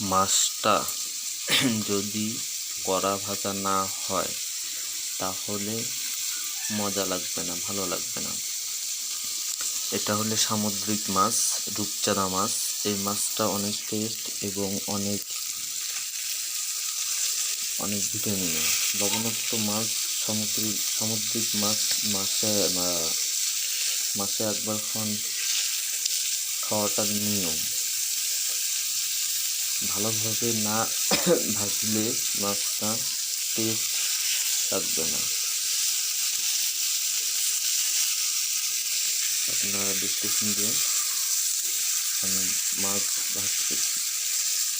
মাছটা যদি কড়া ভাজা না হয় তাহলে মজা লাগবে না, ভালো লাগবে না। এটা হলো সামুদ্রিক মাছ, রূপচাঁদা মাছ। এই মাছটা অনেক টেস্ট এবং অনেক অনেক ভিটামিন। লবণাক্ত মাছ, সামুদ্রিক মাছ মাসে একবার খাওয়াটা নিয়ম। ভালোভাবে না ভাজলে মাছটা টেস্ট থাকবে না। আপনারা দেখতেছেন যে আমি মাছ ভাজতেছি।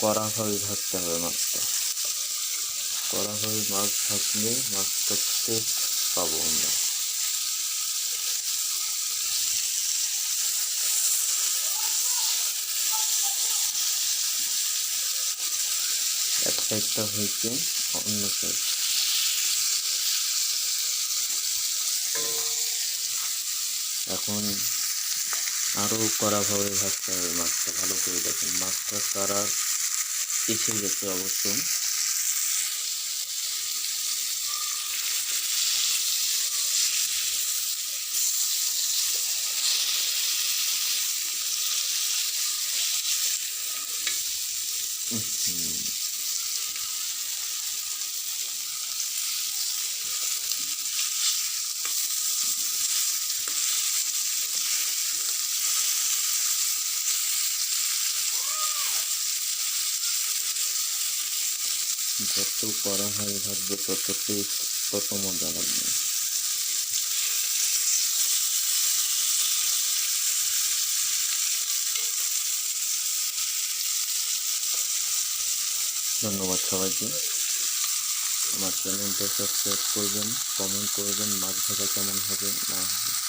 কড়াভাবে ভাজতে হবে মাছটা। কড়াভাবে মাছ ভাজলে মাছটা টেস্ট পাবো আমরা। এক সাইডটা হয়েছে, অন্য সাইড এখন আরও কড়াভাবে ভাজতে হবে মাছটা। ভালো করে দেখুন মাছটা কালার এসে গেছে অবশ্য। যত কড়াভাবে ভাজবে তত টেস্ট, তত মজা লাগবে। ধন্যবাদ সবাইকে। আমার চ্যানেলটা সাবস্ক্রাইব করবেন, কমেন্ট করবেন মাছ ভাজা কেমন হবে না হবে।